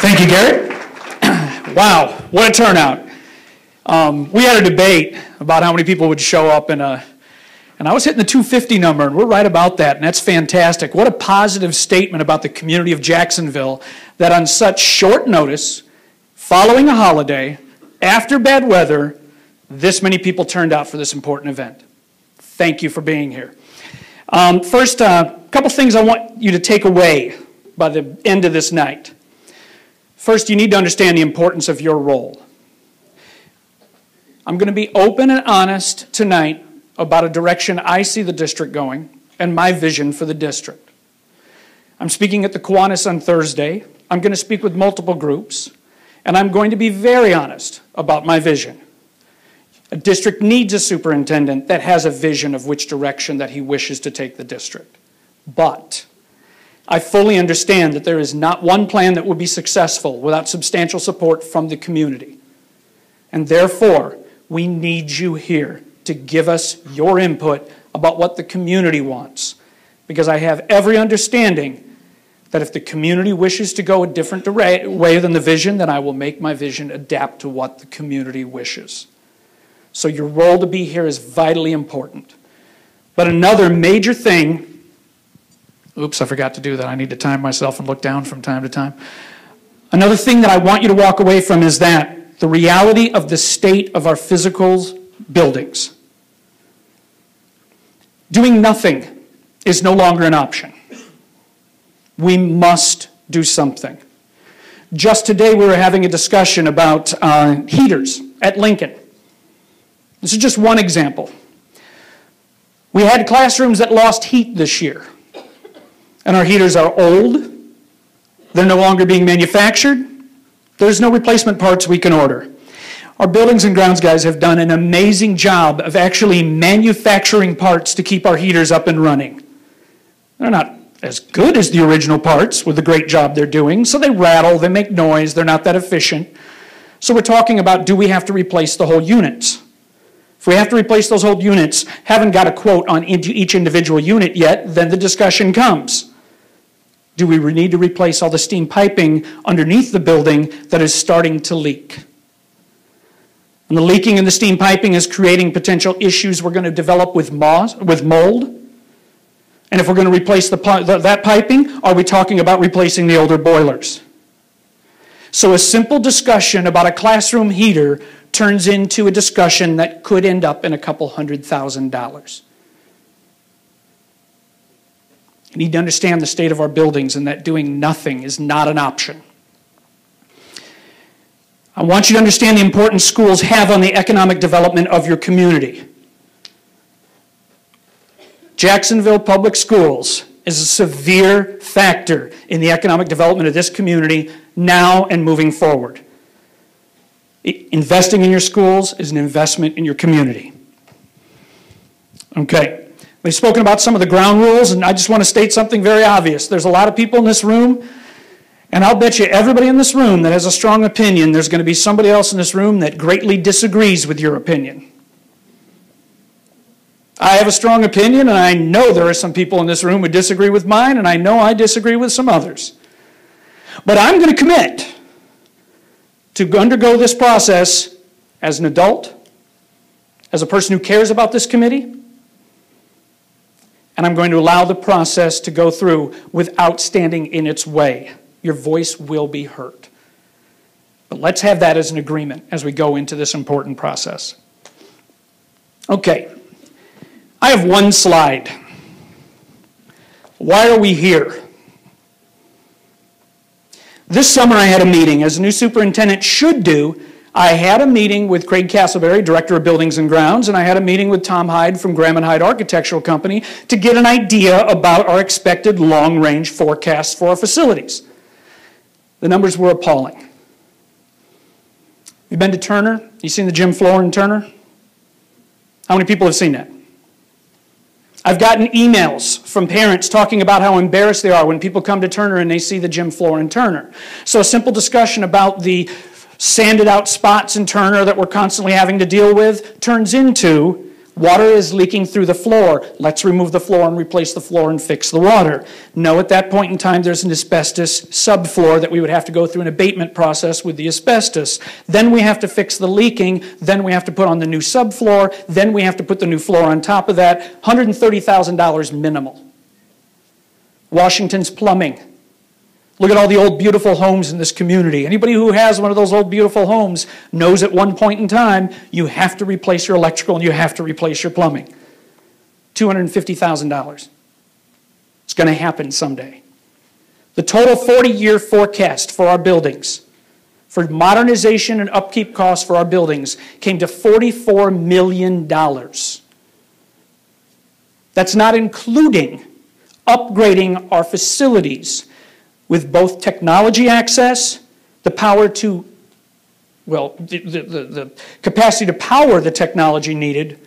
Thank you, Garrett. Wow, what a turnout. We had a debate about how many people would show up, and I was hitting the 250 number, and we're right about that, and that's fantastic. What a positive statement about the community of Jacksonville that on such short notice, following a holiday, after bad weather, this many people turned out for this important event. Thank you for being here. First, a couple things I want you to take away by the end of this night. First, you need to understand the importance of your role. I'm going to be open and honest tonight about a direction I see the district going and my vision for the district. I'm speaking at the Kiwanis on Thursday. I'm going to speak with multiple groups, and I'm going to be very honest about my vision. A district needs a superintendent that has a vision of which direction that he wishes to take the district. But I fully understand that there is not one plan that will be successful without substantial support from the community. And therefore, we need you here to give us your input about what the community wants. Because I have every understanding that if the community wishes to go a different way than the vision, then I will make my vision adapt to what the community wishes. So your role to be here is vitally important. But another major thing, oops, I forgot to do that. I need to time myself and look down from time to time. Another thing that I want you to walk away from is that the reality of the state of our physical buildings. Doing nothing is no longer an option. We must do something. Just today we were having a discussion about heaters at Lincoln. This is just one example. We had classrooms that lost heat this year. And our heaters are old. They're no longer being manufactured. There's no replacement parts we can order. Our buildings and grounds guys have done an amazing job of actually manufacturing parts to keep our heaters up and running. They're not as good as the original parts with the great job they're doing, so they rattle, they make noise, they're not that efficient. So we're talking about, do we have to replace the whole units? If we have to replace those whole units, haven't got a quote on each individual unit yet, then the discussion comes. Do we need to replace all the steam piping underneath the building that is starting to leak? And the leaking in the steam piping is creating potential issues we're going to develop with mold. And if we're going to replace that piping, are we talking about replacing the older boilers? So a simple discussion about a classroom heater turns into a discussion that could end up in a couple $100,000. You need to understand the state of our buildings and that doing nothing is not an option. I want you to understand the importance schools have on the economic development of your community. Jacksonville Public Schools is a severe factor in the economic development of this community now and moving forward. Investing in your schools is an investment in your community. Okay, we've spoken about some of the ground rules, and I just want to state something very obvious. There's a lot of people in this room, and I'll bet you everybody in this room that has a strong opinion, there's going to be somebody else in this room that greatly disagrees with your opinion. I have a strong opinion, and I know there are some people in this room who disagree with mine, and I know I disagree with some others. But I'm going to commit to undergo this process as an adult, as a person who cares about this committee, and I'm going to allow the process to go through without standing in its way. Your voice will be heard. But let's have that as an agreement as we go into this important process. Okay, I have one slide. Why are we here? This summer I had a meeting, as a new superintendent should do. I had a meeting with Craig Castleberry, Director of Buildings and Grounds, and I had a meeting with Tom Hyde from Graham and Hyde Architectural Company to get an idea about our expected long-range forecasts for our facilities. The numbers were appalling. You've been to Turner? You seen the gym floor in Turner? How many people have seen that? I've gotten emails from parents talking about how embarrassed they are when people come to Turner and they see the gym floor in Turner. So a simple discussion about the sanded out spots in Turner that we're constantly having to deal with turns into, Water is leaking through the floor. Let's remove the floor and replace the floor and fix the water. No, at that point in time, there's an asbestos subfloor that we would have to go through an abatement process with the asbestos. Then we have to fix the leaking. Then we have to put on the new subfloor. Then we have to put the new floor on top of that. $130,000 minimal. Washington's Plumbing. Look at all the old beautiful homes in this community. Anybody who has one of those old beautiful homes knows at one point in time you have to replace your electrical and you have to replace your plumbing. $250,000. It's going to happen someday. The total 40-year forecast for our buildings, for modernization and upkeep costs for our buildings, came to $44 million. That's not including upgrading our facilities with both technology access, the power to, well, the capacity to power the technology needed,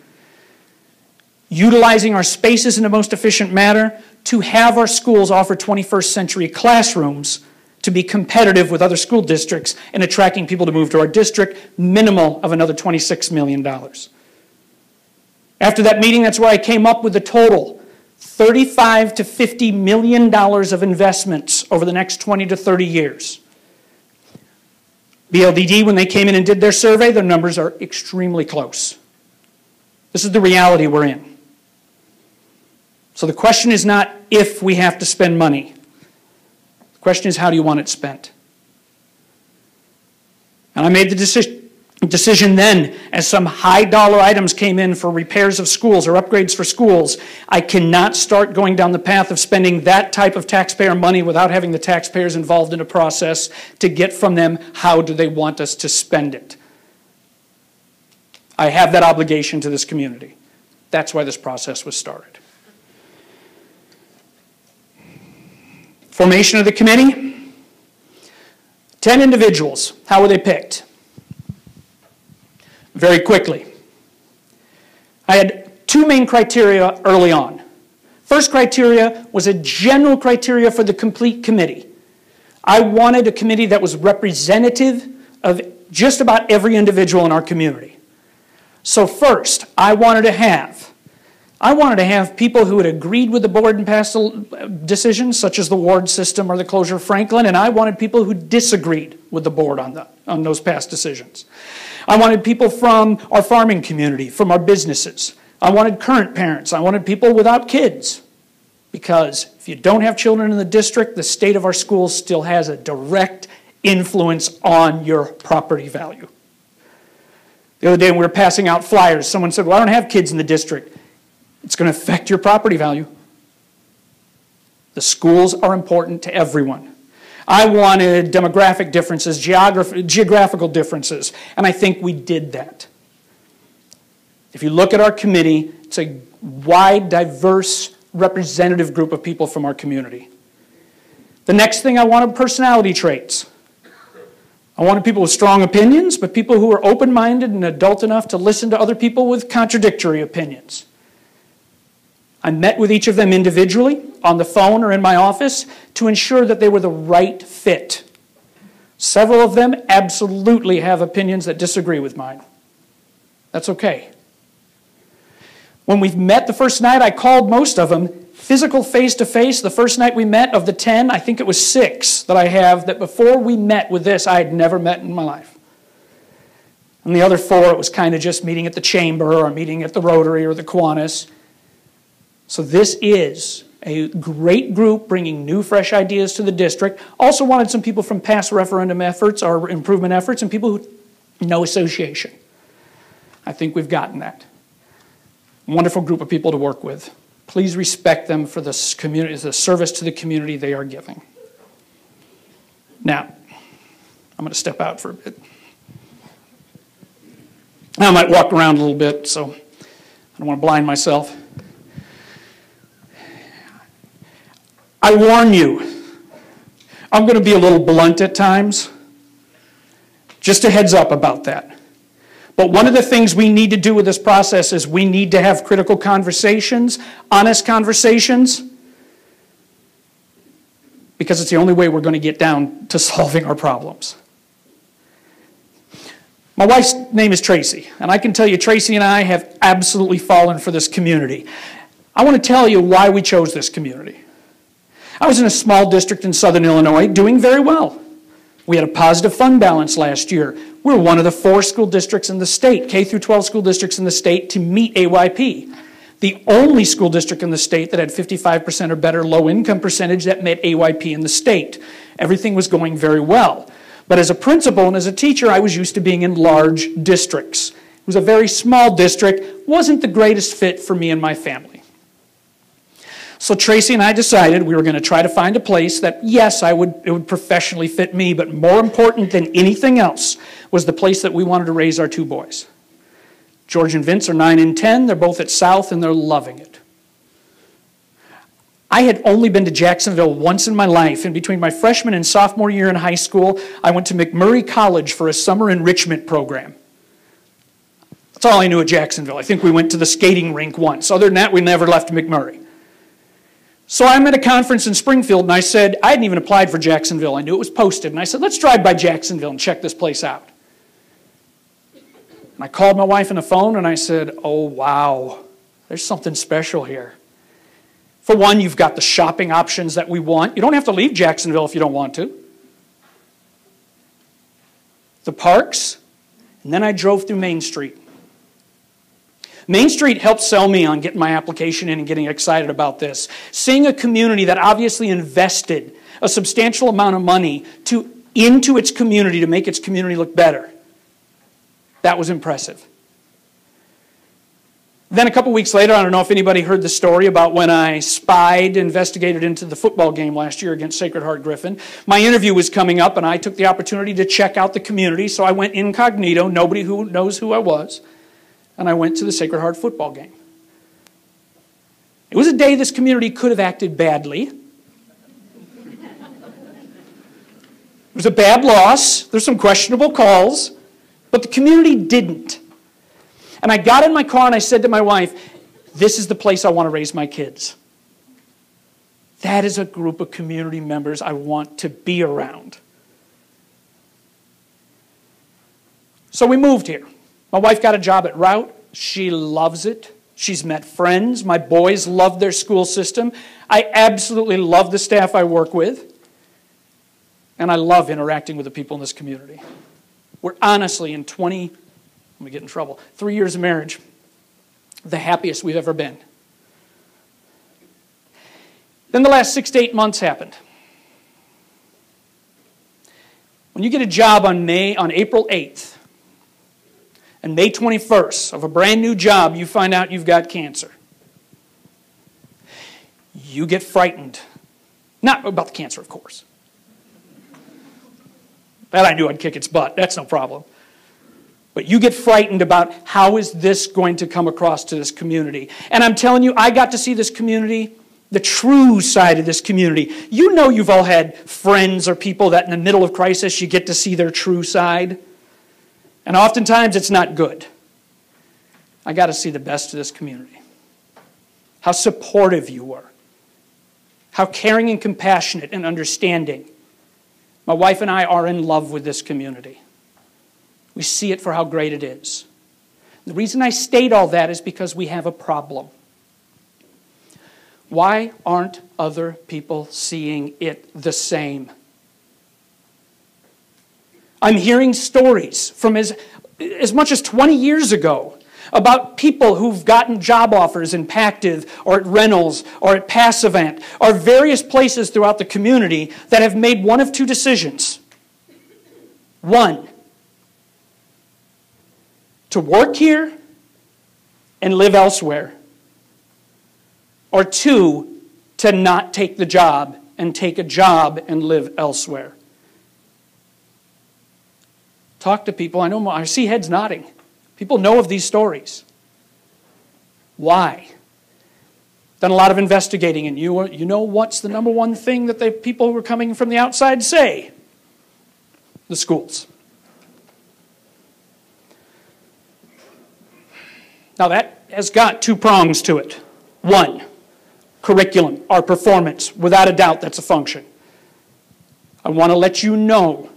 utilizing our spaces in the most efficient manner, to have our schools offer 21st century classrooms to be competitive with other school districts and attracting people to move to our district, minimal of another $26 million. After that meeting, that's where I came up with the total. $35 to $50 million of investments over the next 20 to 30 years. BLDD, when they came in and did their survey, their numbers are extremely close. This is the reality we're in. So the question is not if we have to spend money. The question is, how do you want it spent? And I made the decision then, as some high-dollar items came in for repairs of schools or upgrades for schools, I cannot start going down the path of spending that type of taxpayer money without having the taxpayers involved in a process to get from them how do they want us to spend it. I have that obligation to this community. That's why this process was started. Formation of the committee. 10 individuals. How were they picked? Very quickly. I had two main criteria early on. First criteria was a general criteria for the complete committee. I wanted a committee that was representative of just about every individual in our community. So first, I wanted to have people who had agreed with the board and passed decisions, such as the ward system or the closure of Franklin, and I wanted people who disagreed with the board on those past decisions. I wanted people from our farming community, from our businesses. I wanted current parents. I wanted people without kids. Because if you don't have children in the district, the state of our schools still has a direct influence on your property value. The other day when we were passing out flyers, someone said, well, I don't have kids in the district. It's going to affect your property value. The schools are important to everyone. I wanted demographic differences, geographical differences, and I think we did that. If you look at our committee, it's a wide, diverse, representative group of people from our community. The next thing I wanted, personality traits. I wanted people with strong opinions, but people who were open-minded and adult enough to listen to other people with contradictory opinions. I met with each of them individually, on the phone or in my office, to ensure that they were the right fit. Several of them absolutely have opinions that disagree with mine. That's okay. When we met the first night, I called most of them physical face-to-face. The first night we met, of the 10, I think it was 6 that I have that before we met with this, I had never met in my life. And the other 4, it was kind of just meeting at the chamber or meeting at the Rotary or the Kiwanis. So this is a great group bringing new, fresh ideas to the district. Also wanted some people from past referendum efforts or improvement efforts and people who know association. I think we've gotten that. Wonderful group of people to work with. Please respect them for the community, the service to the community they are giving. Now, I'm going to step out for a bit. I might walk around a little bit, so I don't want to blind myself. I warn you, I'm going to be a little blunt at times. Just a heads up about that. But one of the things we need to do with this process is we need to have critical conversations, honest conversations, because it's the only way we're going to get down to solving our problems. My wife's name is Tracy, and I can tell you Tracy and I have absolutely fallen for this community. I want to tell you why we chose this community. I was in a small district in southern Illinois doing very well. We had a positive fund balance last year. We're one of the 4 school districts in the state, K through 12 school districts in the state, to meet AYP. The only school district in the state that had 55% or better low income percentage that met AYP in the state. Everything was going very well. But as a principal and as a teacher, I was used to being in large districts. It was a very small district, wasn't the greatest fit for me and my family. So Tracy and I decided we were going to try to find a place that, yes, it would professionally fit me, but more important than anything else was the place that we wanted to raise our 2 boys. George and Vince are 9 and 10. They're both at South, and they're loving it. I had only been to Jacksonville once in my life, and between my freshman and sophomore year in high school, I went to McMurray College for a summer enrichment program. That's all I knew of Jacksonville. I think we went to the skating rink once. Other than that, we never left McMurray. So I'm at a conference in Springfield, and I said, I hadn't even applied for Jacksonville. I knew it was posted, and I said, let's drive by Jacksonville and check this place out. And I called my wife on the phone, and I said, oh, wow, there's something special here. For one, you've got the shopping options that we want. You don't have to leave Jacksonville if you don't want to. The parks, and then I drove through Main Street. Main Street helped sell me on getting my application in and getting excited about this. Seeing a community that obviously invested a substantial amount of money into its community to make its community look better. That was impressive. Then a couple weeks later, I don't know if anybody heard the story about when I investigated into the football game last year against Sacred Heart Griffin. My interview was coming up, and I took the opportunity to check out the community, so I went incognito, nobody who knows who I was, and I went to the Sacred Heart football game. It was a day this community could have acted badly. It was a bad loss. There's some questionable calls, but the community didn't. And I got in my car and I said to my wife, this is the place I want to raise my kids. That is a group of community members I want to be around. So we moved here. My wife got a job at Route. She loves it. She's met friends. My boys love their school system. I absolutely love the staff I work with. And I love interacting with the people in this community. We're honestly in 3 years of marriage, the happiest we've ever been. Then the last 6 to 8 months happened. When you get a job on April 8th, and May 21st of a brand new job, you find out you've got cancer. You get frightened. Not about the cancer, of course. That I knew I'd kick its butt. That's no problem. But you get frightened about how is this going to come across to this community. And I'm telling you, I got to see this community, the true side of this community. You know you've all had friends or people that in the middle of crisis you get to see their true side. And oftentimes it's not good. I got to see the best of this community. How supportive you were. How caring and compassionate and understanding. My wife and I are in love with this community. We see it for how great it is. The reason I state all that is because we have a problem. Why aren't other people seeing it the same? I'm hearing stories from as much as 20 years ago about people who've gotten job offers in Pactiv or at Reynolds or at Passivant or various places throughout the community that have made one of 2 decisions. One, to work here and live elsewhere. Or 2, to not take the job and take a job and live elsewhere. Talk to people. I see heads nodding. People know of these stories. Why? Done a lot of investigating, and you know what's the number one thing that the people who are coming from the outside say? The schools. Now that has got 2 prongs to it. 1, curriculum, our performance. Without a doubt, that's a function. I want to let you know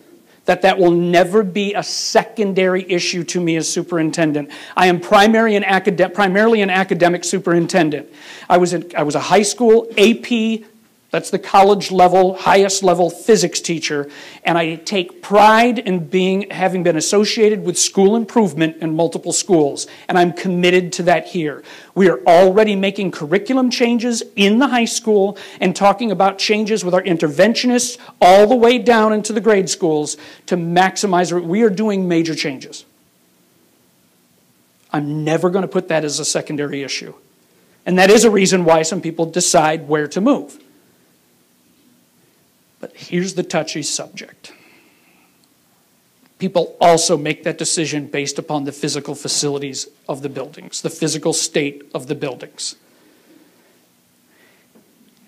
that will never be a secondary issue to me as superintendent. I am primarily an academic superintendent. I was a high school AP, that's the college level, highest level physics teacher, and I take pride in having been associated with school improvement in multiple schools, and I'm committed to that here. We are already making curriculum changes in the high school and talking about changes with our interventionists all the way down into the grade schools to maximize. We are doing major changes. I'm never going to put that as a secondary issue. And that is a reason why some people decide where to move. But here's the touchy subject. People also make that decision based upon the physical facilities of the buildings, the physical state of the buildings.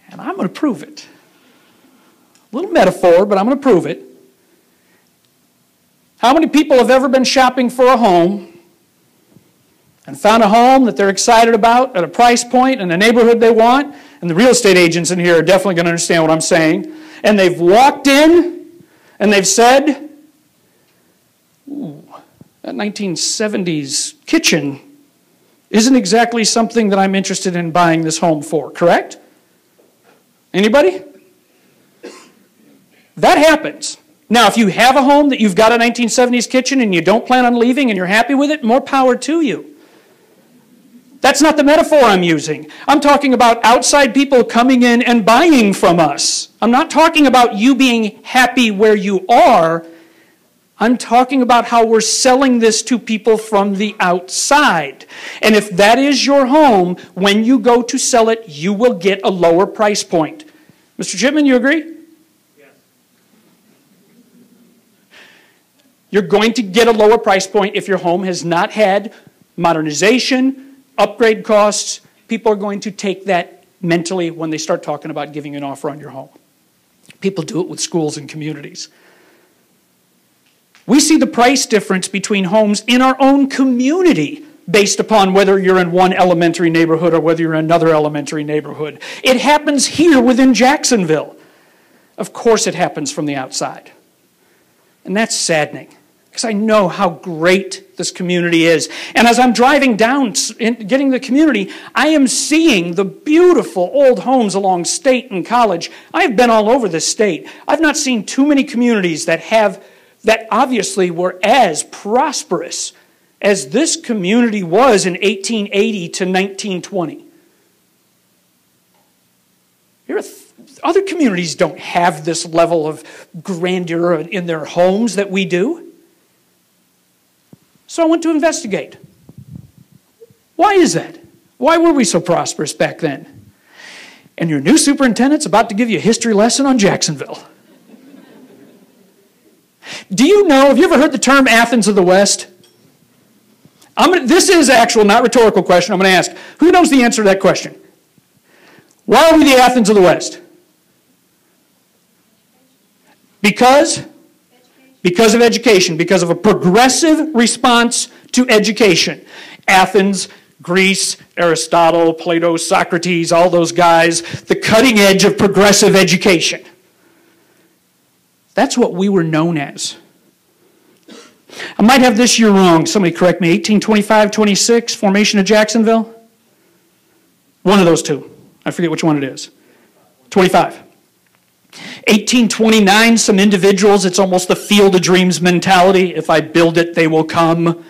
And I'm going to prove it. A little metaphor, but I'm going to prove it. How many people have ever been shopping for a home and found a home that they're excited about at a price point in a neighborhood they want? And the real estate agents in here are definitely going to understand what I'm saying. And they've walked in and they've said, ooh, that 1970s kitchen isn't exactly something that I'm interested in buying this home for, correct? Anybody? That happens. Now, if you have a home that you've got a 1970s kitchen and you don't plan on leaving and you're happy with it, more power to you. That's not the metaphor I'm using. I'm talking about outside people coming in and buying from us. I'm not talking about you being happy where you are. I'm talking about how we're selling this to people from the outside. And if that is your home, when you go to sell it, you will get a lower price point. Mr. Chipman, you agree? Yes. You're going to get a lower price point if your home has not had modernization, upgrade costs. People are going to take that mentally when they start talking about giving an offer on your home. People do it with schools and communities. We see the price difference between homes in our own community based upon whether you're in one elementary neighborhood or whether you're in another elementary neighborhood. It happens here within Jacksonville. Of course it happens from the outside. And that's saddening, because I know how great this community is. And as I'm driving down and getting the community, I am seeing the beautiful old homes along State and College. I've been all over this state. I've not seen too many communities that obviously were as prosperous as this community was in 1880 to 1920. Other communities don't have this level of grandeur in their homes that we do. So I went to investigate. Why is that? Why were we so prosperous back then? And your new superintendent's about to give you a history lesson on Jacksonville. Do you know, have you ever heard the term Athens of the West? This is actual, not rhetorical question. I'm going to ask, who knows the answer to that question? Why are we the Athens of the West? Because of education, because of a progressive response to education. Athens, Greece, Aristotle, Plato, Socrates, all those guys, the cutting edge of progressive education. That's what we were known as. I might have this year wrong. Somebody correct me. 1825-26, formation of Jacksonville? One of those two. I forget which one it is. 25. 1829, some individuals, it's almost the Field of Dreams mentality. If I build it, they will come.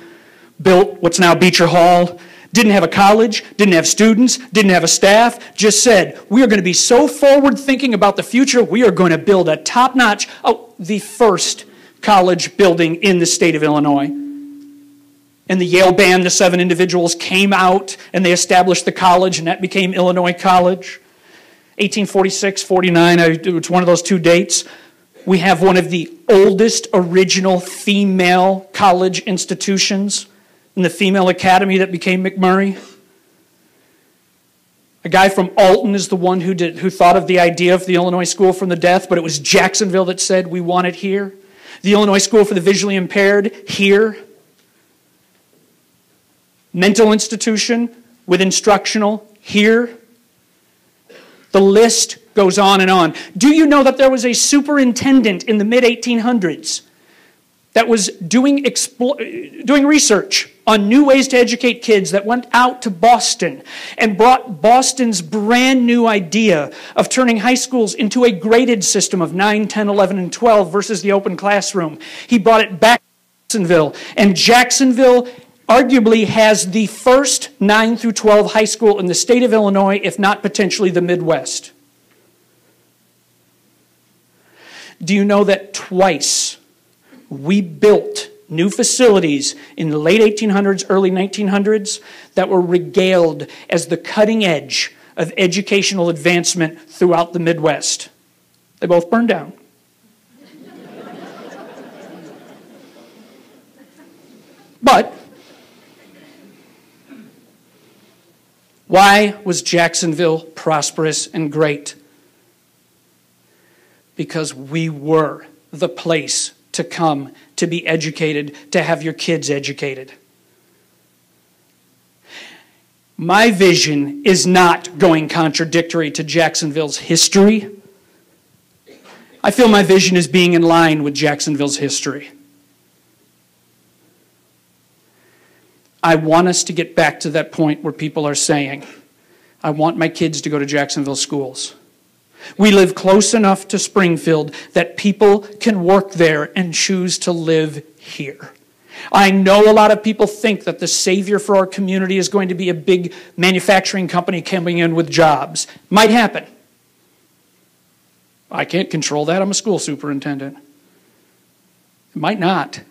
Built what's now Beecher Hall. Didn't have a college, didn't have students, didn't have a staff. Just said, we are going to be so forward thinking about the future, we are going to build a top-notch, the first college building in the state of Illinois. And the Yale band, the 7 individuals, came out and they established the college, and that became Illinois College. 1846, 49, it's one of those two dates. We have one of the oldest original female college institutions in the female academy that became McMurray. A guy from Alton is the one who thought of the idea of the Illinois School for the Deaf, but it was Jacksonville that said, we want it here. The Illinois School for the Visually Impaired, here. Mental institution with instructional, here. The list goes on and on. Do you know that there was a superintendent in the mid-1800s that was doing research on new ways to educate kids, that went out to Boston and brought Boston's brand new idea of turning high schools into a graded system of 9, 10, 11, and 12 versus the open classroom. He brought it back to Jacksonville, and Jacksonville arguably has the first 9 through 12 high school in the state of Illinois, if not potentially the Midwest. Do you know that twice we built new facilities in the late 1800s, early 1900s that were regaled as the cutting edge of educational advancement throughout the Midwest? They both burned down. But why was Jacksonville prosperous and great? Because we were the place to come, to be educated, to have your kids educated. My vision is not going contradictory to Jacksonville's history. I feel my vision is being in line with Jacksonville's history. I want us to get back to that point where people are saying, I want my kids to go to Jacksonville schools. We live close enough to Springfield that people can work there and choose to live here. I know a lot of people think that the savior for our community is going to be a big manufacturing company coming in with jobs. Might happen. I can't control that. I'm a school superintendent. It might not.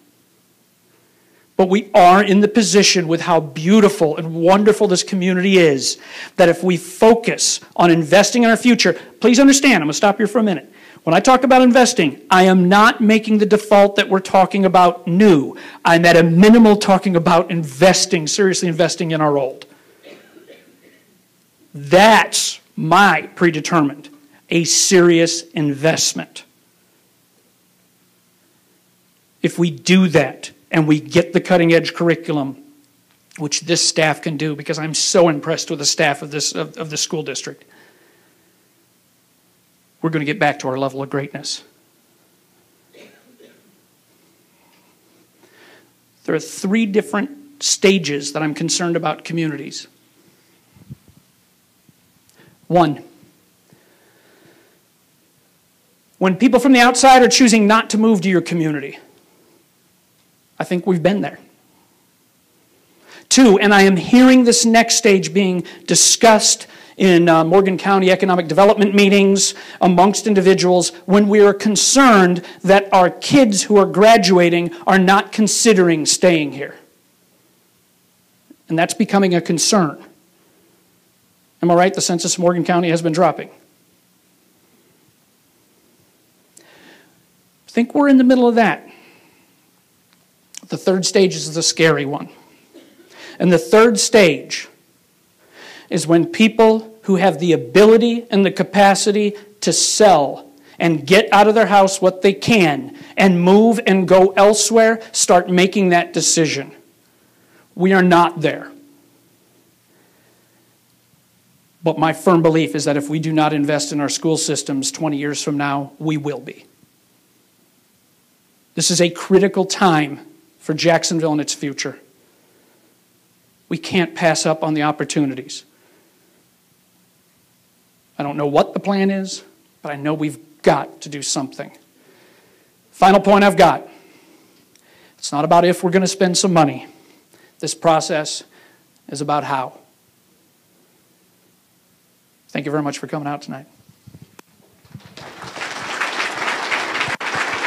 But we are in the position with how beautiful and wonderful this community is, that if we focus on investing in our future, please understand, I'm going to stop here for a minute. When I talk about investing, I am not making the default that we're talking about new. I'm at a minimal talking about investing, seriously investing in our old. That's my predetermined, a serious investment. If we do that, and we get the cutting-edge curriculum, which this staff can do, because I'm so impressed with the staff of this school district, we're going to get back to our level of greatness. There are 3 different stages that I'm concerned about communities. 1, when people from the outside are choosing not to move to your community. I think we've been there. 2, and I am hearing this next stage being discussed in Morgan County economic development meetings amongst individuals, when we are concerned that our kids who are graduating are not considering staying here. And that's becoming a concern. Am I right? The census in Morgan County has been dropping. I think we're in the middle of that. The 3rd stage is the scary one. And the 3rd stage is when people who have the ability and the capacity to sell and get out of their house what they can and move and go elsewhere start making that decision. We are not there. But my firm belief is that if we do not invest in our school systems 20 years from now, we will be. This is a critical time for Jacksonville and its future. We can't pass up on the opportunities. I don't know what the plan is, but I know we've got to do something. Final point I've got. It's not about if we're going to spend some money. This process is about how. Thank you very much for coming out tonight.